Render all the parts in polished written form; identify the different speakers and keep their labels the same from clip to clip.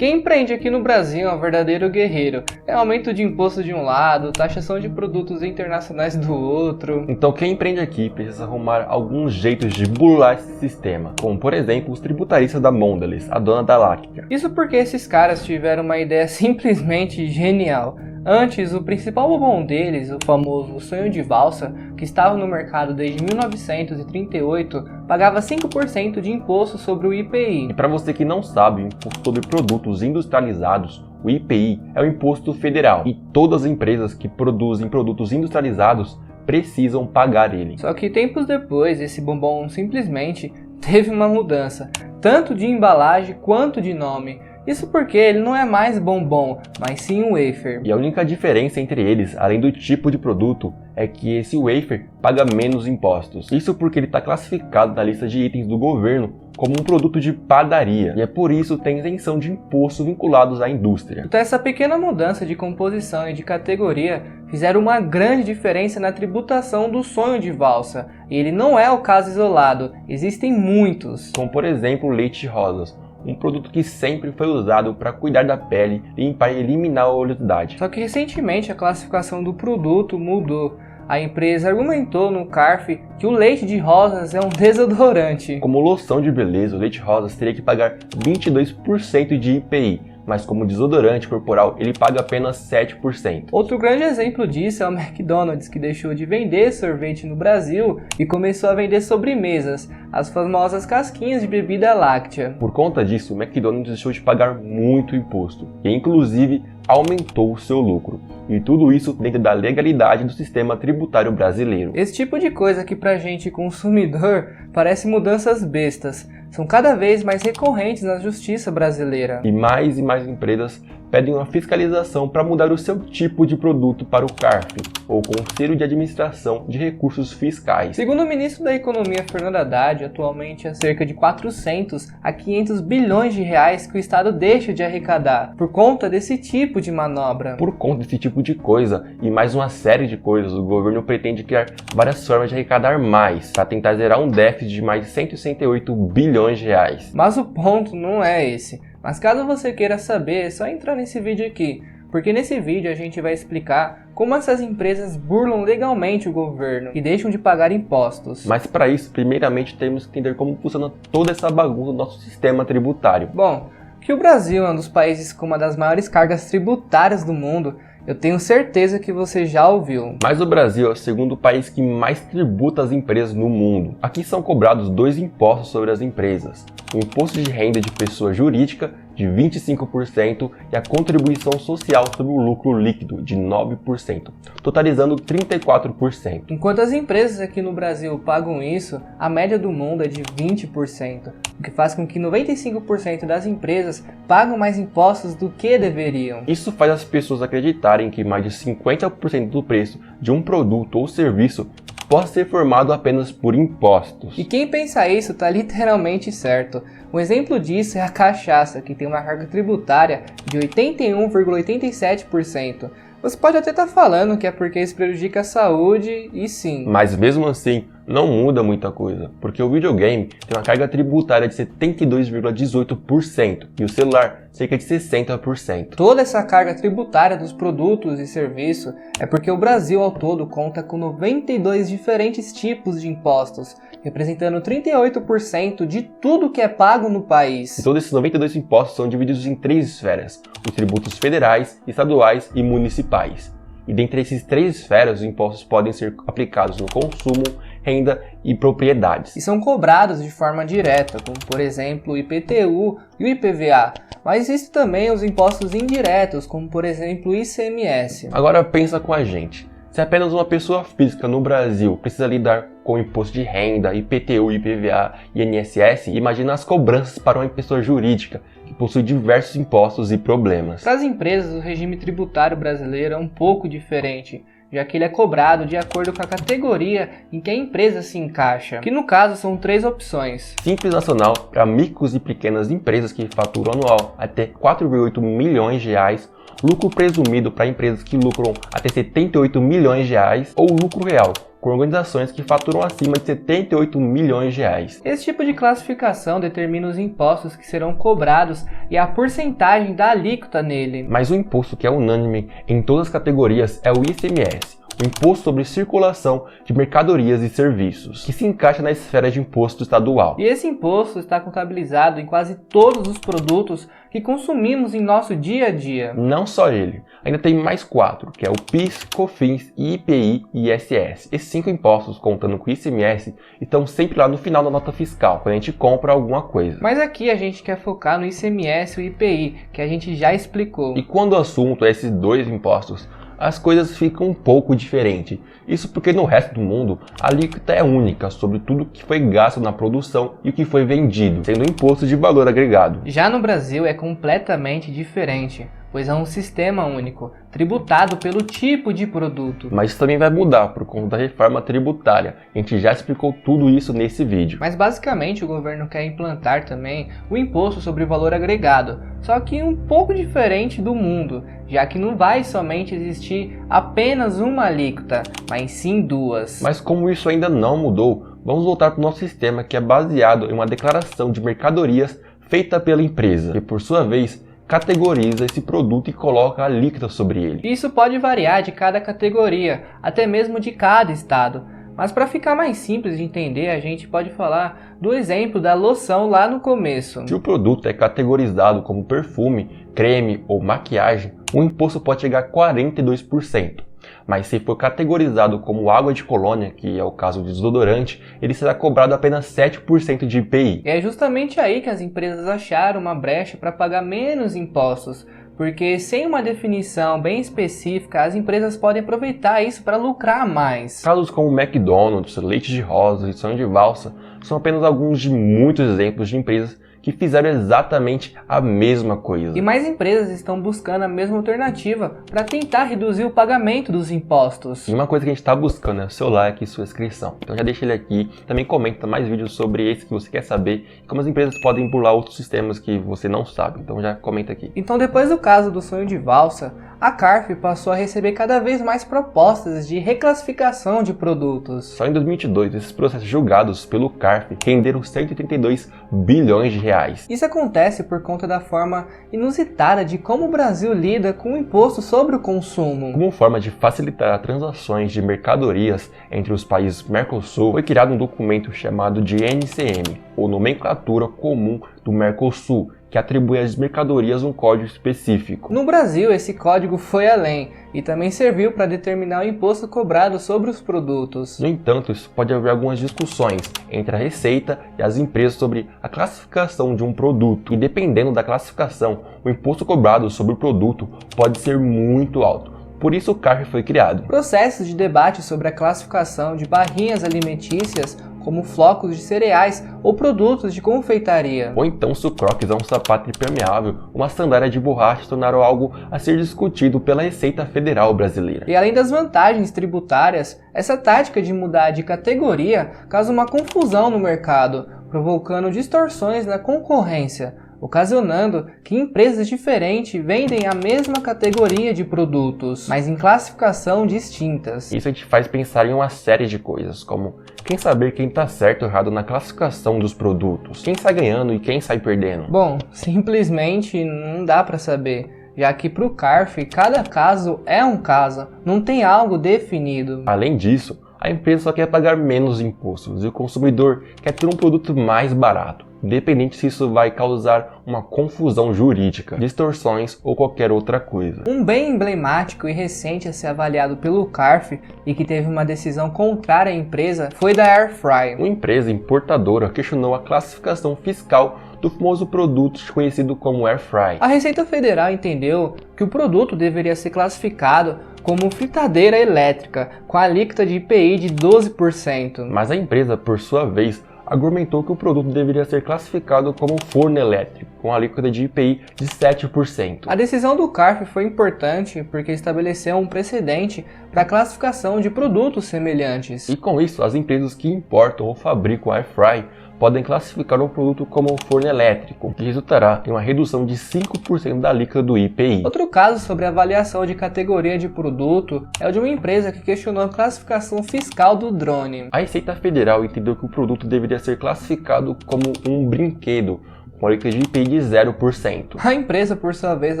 Speaker 1: Quem empreende aqui no Brasil é um verdadeiro guerreiro. É aumento de imposto de um lado, taxação de produtos internacionais do outro.
Speaker 2: Então quem empreende aqui precisa arrumar alguns jeitos de burlar esse sistema, como por exemplo os tributaristas da Mondelez, a dona da Láctea.
Speaker 1: Isso porque esses caras tiveram uma ideia simplesmente genial. Antes, o principal bobão deles, o famoso sonho de valsa, que estava no mercado desde 1938, pagava 5% de imposto sobre o IPI.
Speaker 2: E para você que não sabe, o imposto sobre produtos industrializados, o IPI, é o imposto federal. E todas as empresas que produzem produtos industrializados precisam pagar ele.
Speaker 1: Só que tempos depois, esse bombom simplesmente teve uma mudança, tanto de embalagem quanto de nome. Isso porque ele não é mais bombom, mas sim um wafer.
Speaker 2: E a única diferença entre eles, além do tipo de produto, é que esse wafer paga menos impostos. Isso porque ele está classificado na lista de itens do governo como um produto de padaria. E é por isso que tem isenção de imposto vinculados à indústria.
Speaker 1: Então essa pequena mudança de composição e de categoria fizeram uma grande diferença na tributação do sonho de valsa. E ele não é o caso isolado, existem muitos.
Speaker 2: Como por exemplo o leite de rosas. Um produto que sempre foi usado para cuidar da pele, limpar e eliminar a oleosidade.
Speaker 1: Só que recentemente a classificação do produto mudou. A empresa argumentou no CARF que o leite de rosas é um desodorante.
Speaker 2: Como loção de beleza, o leite de rosas teria que pagar 22% de IPI, mas como desodorante corporal ele paga apenas 7%.
Speaker 1: Outro grande exemplo disso é o McDonald's, que deixou de vender sorvete no Brasil e começou a vender sobremesas, as famosas casquinhas de bebida láctea.
Speaker 2: Por conta disso, o McDonald's deixou de pagar muito imposto e inclusive aumentou o seu lucro. E tudo isso dentro da legalidade do sistema tributário brasileiro.
Speaker 1: Esse tipo de coisa que pra gente consumidor parece mudanças bestas, são cada vez mais recorrentes na justiça brasileira.
Speaker 2: E mais empresas pedem uma fiscalização para mudar o seu tipo de produto para o CARF, ou Conselho de Administração de Recursos Fiscais.
Speaker 1: Segundo o ministro da Economia, Fernando Haddad, atualmente há cerca de 400 a 500 bilhões de reais que o Estado deixa de arrecadar por conta desse tipo de manobra.
Speaker 2: Por conta desse tipo de coisa e mais uma série de coisas, o governo pretende criar várias formas de arrecadar mais, para tentar zerar um déficit de mais de 168 bilhões de reais.
Speaker 1: Mas o ponto não é esse. Mas caso você queira saber, é só entrar nesse vídeo aqui, porque nesse vídeo a gente vai explicar como essas empresas burlam legalmente o governo e deixam de pagar impostos.
Speaker 2: Mas para isso, primeiramente temos que entender como funciona toda essa bagunça do nosso sistema tributário.
Speaker 1: Bom, que o Brasil é um dos países com uma das maiores cargas tributárias do mundo, eu tenho certeza que você já ouviu.
Speaker 2: Mas o Brasil é o segundo país que mais tributa as empresas no mundo. Aqui são cobrados dois impostos sobre as empresas. O imposto de renda de pessoa jurídica de 25% e a contribuição social sobre o lucro líquido de 9%, totalizando 34%.
Speaker 1: Enquanto as empresas aqui no Brasil pagam isso, a média do mundo é de 20%, o que faz com que 95% das empresas pagam mais impostos do que deveriam.
Speaker 2: Isso faz as pessoas acreditarem que mais de 50% do preço de um produto ou serviço pode ser formado apenas por impostos.
Speaker 1: E quem pensa isso está literalmente certo. Um exemplo disso é a cachaça, que tem uma carga tributária de 81,87%. Você pode até estar falando que é porque isso prejudica a saúde, e sim.
Speaker 2: Mas mesmo assim, não muda muita coisa, porque o videogame tem uma carga tributária de 72,18% e o celular cerca de 60%.
Speaker 1: Toda essa carga tributária dos produtos e serviços é porque o Brasil ao todo conta com 92 diferentes tipos de impostos, representando 38% de tudo que é pago no país.
Speaker 2: E todos esses 92 impostos são divididos em três esferas: os tributos federais, estaduais e municipais. E dentre esses três esferas, os impostos podem ser aplicados no consumo, renda e propriedades.
Speaker 1: E são cobrados de forma direta, como por exemplo o IPTU e o IPVA. Mas existem também os impostos indiretos, como por exemplo o ICMS.
Speaker 2: Agora pensa com a gente. Se apenas uma pessoa física no Brasil precisa lidar com imposto de renda, IPTU, IPVA e INSS, imagina as cobranças para uma pessoa jurídica que possui diversos impostos e problemas.
Speaker 1: Para as empresas, o regime tributário brasileiro é um pouco diferente, já que ele é cobrado de acordo com a categoria em que a empresa se encaixa, que no caso são três opções.
Speaker 2: Simples Nacional para micros e pequenas empresas que faturam anual até 4,8 milhões de reais, lucro presumido para empresas que lucram até 78 milhões de reais ou lucro real, com organizações que faturam acima de 78 milhões de reais.
Speaker 1: Esse tipo de classificação determina os impostos que serão cobrados e a porcentagem da alíquota nele.
Speaker 2: Mas o imposto que é unânime em todas as categorias é o ICMS, o Imposto sobre Circulação de Mercadorias e Serviços, que se encaixa na esfera de imposto estadual.
Speaker 1: E esse imposto está contabilizado em quase todos os produtos que consumimos em nosso dia a dia.
Speaker 2: Não só ele, ainda tem mais 4, que é o PIS, COFINS, IPI e ISS. Esses 5 impostos, contando com o ICMS, estão sempre lá no final da nota fiscal, quando a gente compra alguma coisa.
Speaker 1: Mas aqui a gente quer focar no ICMS e o IPI, que a gente já explicou.
Speaker 2: E quando o assunto é esses 2 impostos, as coisas ficam um pouco diferentes. Isso porque no resto do mundo, a alíquota é única sobre tudo que foi gasto na produção e o que foi vendido, sendo o imposto de valor agregado.
Speaker 1: Já no Brasil é completamente diferente, pois é um sistema único, tributado pelo tipo de produto.
Speaker 2: Mas isso também vai mudar por conta da reforma tributária. A gente já explicou tudo isso nesse vídeo.
Speaker 1: Mas basicamente o governo quer implantar também o imposto sobre o valor agregado, só que um pouco diferente do mundo, já que não vai somente existir apenas uma alíquota, mas sim 2.
Speaker 2: Mas como isso ainda não mudou, vamos voltar para o nosso sistema, que é baseado em uma declaração de mercadorias feita pela empresa, que por sua vez categoriza esse produto e coloca a alíquota sobre ele.
Speaker 1: Isso pode variar de cada categoria, até mesmo de cada estado. Mas para ficar mais simples de entender, a gente pode falar do exemplo da loção lá no começo.
Speaker 2: Se o produto é categorizado como perfume, creme ou maquiagem, o imposto pode chegar a 42%. Mas se for categorizado como água de colônia, que é o caso de desodorante, ele será cobrado apenas 7% de IPI.
Speaker 1: E é justamente aí que as empresas acharam uma brecha para pagar menos impostos, porque sem uma definição bem específica, as empresas podem aproveitar isso para lucrar mais.
Speaker 2: Casos como McDonald's, Leite de Rosa e Sonho de Valsa são apenas alguns de muitos exemplos de empresas que fizeram exatamente a mesma coisa.
Speaker 1: E mais empresas estão buscando a mesma alternativa para tentar reduzir o pagamento dos impostos.
Speaker 2: E uma coisa que a gente está buscando é o seu like e sua inscrição. Então já deixa ele aqui, também comenta mais vídeos sobre esse que você quer saber e como as empresas podem burlar outros sistemas que você não sabe. Então já comenta aqui.
Speaker 1: Então depois do caso do Sonho de Valsa, a CARF passou a receber cada vez mais propostas de reclassificação de produtos.
Speaker 2: Só em 2022, esses processos julgados pelo CARF renderam 132 bilhões de reais.
Speaker 1: Isso acontece por conta da forma inusitada de como o Brasil lida com o imposto sobre o consumo.
Speaker 2: Como forma de facilitar as transações de mercadorias entre os países Mercosul, foi criado um documento chamado de NCM, ou Nomenclatura Comum do Mercosul, que atribui às mercadorias um código específico.
Speaker 1: No Brasil, esse código foi além e também serviu para determinar o imposto cobrado sobre os produtos.
Speaker 2: No entanto, isso pode haver algumas discussões entre a Receita e as empresas sobre a classificação de um produto, e dependendo da classificação, o imposto cobrado sobre o produto pode ser muito alto. Por isso o CARF foi criado.
Speaker 1: Processos de debate sobre a classificação de barrinhas alimentícias como flocos de cereais ou produtos de confeitaria.
Speaker 2: Ou então se o Crocs é um sapato impermeável, uma sandália de borracha se tornaram algo a ser discutido pela Receita Federal brasileira.
Speaker 1: E além das vantagens tributárias, essa tática de mudar de categoria causa uma confusão no mercado, provocando distorções na concorrência, ocasionando que empresas diferentes vendem a mesma categoria de produtos, mas em classificação distintas.
Speaker 2: Isso a gente faz pensar em uma série de coisas, como quem saber quem está certo ou errado na classificação dos produtos, quem sai ganhando e quem sai perdendo.
Speaker 1: Bom, simplesmente não dá para saber, já que para o CARF cada caso é um caso, não tem algo definido.
Speaker 2: Além disso, a empresa só quer pagar menos impostos e o consumidor quer ter um produto mais barato, independente se isso vai causar uma confusão jurídica, distorções ou qualquer outra coisa.
Speaker 1: Um bem emblemático e recente a ser avaliado pelo CARF e que teve uma decisão contrária à empresa foi da Air Fry.
Speaker 2: Uma empresa importadora questionou a classificação fiscal do famoso produto conhecido como Air Fry.
Speaker 1: A Receita Federal entendeu que o produto deveria ser classificado como fritadeira elétrica, com a alíquota de IPI de 12%.
Speaker 2: Mas a empresa, por sua vez, argumentou que o produto deveria ser classificado como forno elétrico, com a alíquota de IPI de 7%.
Speaker 1: A decisão do CARF foi importante porque estabeleceu um precedente para a classificação de produtos semelhantes.
Speaker 2: E com isso, as empresas que importam ou fabricam air fry podem classificar um produto como um forno elétrico, que resultará em uma redução de 5% da alíquota do IPI.
Speaker 1: Outro caso sobre avaliação de categoria de produto é o de uma empresa que questionou a classificação fiscal do drone.
Speaker 2: A Receita Federal entendeu que o produto deveria ser classificado como um brinquedo, com alíquota de IPI de 0%.
Speaker 1: A empresa, por sua vez,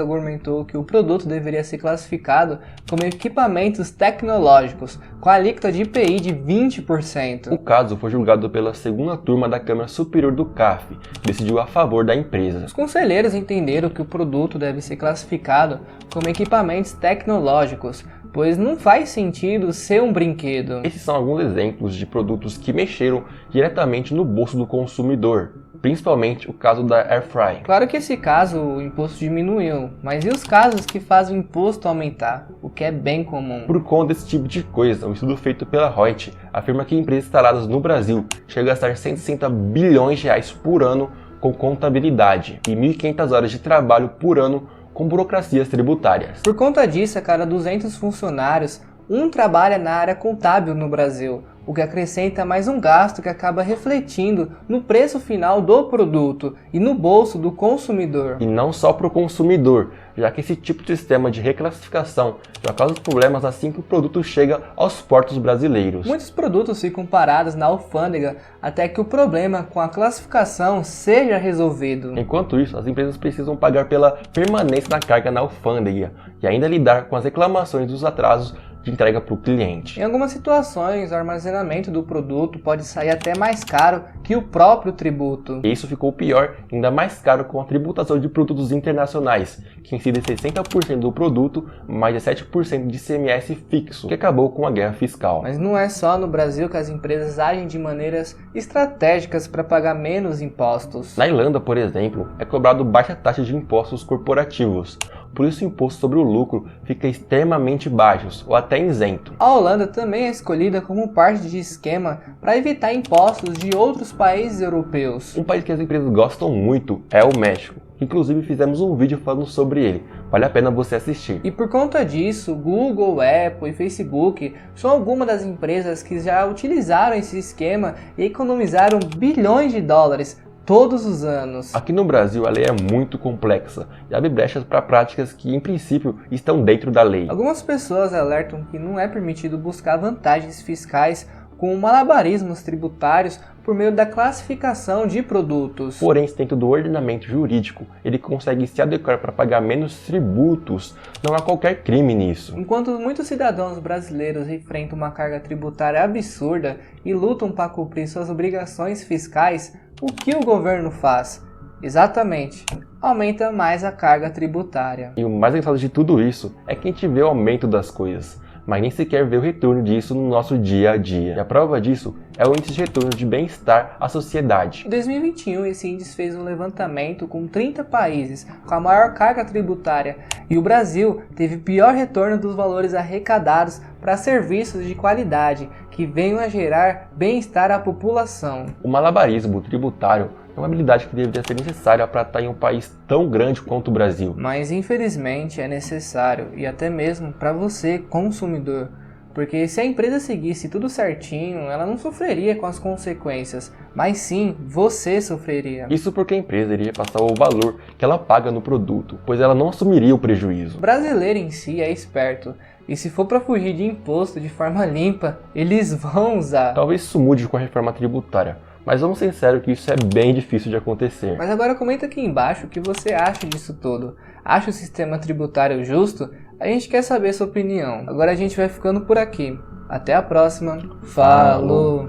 Speaker 1: argumentou que o produto deveria ser classificado como equipamentos tecnológicos, com alíquota de IPI de 20%.
Speaker 2: O caso foi julgado pela segunda turma da Câmara Superior do CAF, que decidiu a favor da empresa.
Speaker 1: Os conselheiros entenderam que o produto deve ser classificado como equipamentos tecnológicos, pois não faz sentido ser um brinquedo.
Speaker 2: Esses são alguns exemplos de produtos que mexeram diretamente no bolso do consumidor, principalmente o caso da Airfry.
Speaker 1: Claro que esse caso o imposto diminuiu, mas e os casos que fazem o imposto aumentar, o que é bem comum?
Speaker 2: Por conta desse tipo de coisa, um estudo feito pela Reuters afirma que empresas instaladas no Brasil chegam a gastar 160 bilhões de reais por ano com contabilidade e 1.500 horas de trabalho por ano com burocracias tributárias.
Speaker 1: Por conta disso, a cada 200 funcionários, um trabalha na área contábil no Brasil, o que acrescenta mais um gasto que acaba refletindo no preço final do produto e no bolso do consumidor.
Speaker 2: E não só para o consumidor, já que esse tipo de sistema de reclassificação já causa problemas assim que o produto chega aos portos brasileiros.
Speaker 1: Muitos produtos ficam parados na alfândega até que o problema com a classificação seja resolvido.
Speaker 2: Enquanto isso, as empresas precisam pagar pela permanência da carga na alfândega e ainda lidar com as reclamações dos atrasos de entrega para o cliente.
Speaker 1: Em algumas situações, o armazenamento do produto pode sair até mais caro que o próprio tributo.
Speaker 2: E isso ficou pior, ainda mais caro com a tributação de produtos internacionais, que incide 60% do produto, mais de 7% de ICMS fixo, que acabou com a guerra fiscal.
Speaker 1: Mas não é só no Brasil que as empresas agem de maneiras estratégicas para pagar menos impostos.
Speaker 2: Na Irlanda, por exemplo, é cobrado baixa taxa de impostos corporativos. Por isso o imposto sobre o lucro fica extremamente baixo ou até isento.
Speaker 1: A Holanda também é escolhida como parte de esquema para evitar impostos de outros países europeus.
Speaker 2: Um país que as empresas gostam muito é o México. Inclusive fizemos um vídeo falando sobre ele, vale a pena você assistir.
Speaker 1: E por conta disso, Google, Apple e Facebook são algumas das empresas que já utilizaram esse esquema e economizaram bilhões de dólares todos os anos.
Speaker 2: Aqui no Brasil a lei é muito complexa e abre brechas para práticas que em princípio estão dentro da lei.
Speaker 1: Algumas pessoas alertam que não é permitido buscar vantagens fiscais com malabarismos tributários por meio da classificação de produtos.
Speaker 2: Porém, dentro do ordenamento jurídico, ele consegue se adequar para pagar menos tributos. Não há qualquer crime nisso.
Speaker 1: Enquanto muitos cidadãos brasileiros enfrentam uma carga tributária absurda e lutam para cumprir suas obrigações fiscais, o que o governo faz? Exatamente, aumenta mais a carga tributária.
Speaker 2: E o mais engraçado de tudo isso é que a gente vê o aumento das coisas, mas nem sequer vê o retorno disso no nosso dia a dia. E a prova disso é o índice de retorno de bem-estar à sociedade.
Speaker 1: Em 2021, esse índice fez um levantamento com 30 países com a maior carga tributária e o Brasil teve pior retorno dos valores arrecadados para serviços de qualidade que venham a gerar bem-estar à população.
Speaker 2: O malabarismo tributário é uma habilidade que deveria ser necessária para estar em um país tão grande quanto o Brasil.
Speaker 1: Mas infelizmente é necessário, e até mesmo para você, consumidor. Porque se a empresa seguisse tudo certinho, ela não sofreria com as consequências, mas sim você sofreria.
Speaker 2: Isso porque a empresa iria passar o valor que ela paga no produto, pois ela não assumiria o prejuízo.
Speaker 1: O brasileiro em si é esperto, e se for para fugir de imposto de forma limpa, eles vão usar.
Speaker 2: Talvez isso mude com a reforma tributária, mas vamos ser sinceros que isso é bem difícil de acontecer.
Speaker 1: Mas agora comenta aqui embaixo o que você acha disso tudo. Acha o sistema tributário justo? A gente quer saber sua opinião. Agora a gente vai ficando por aqui. Até a próxima. Falou!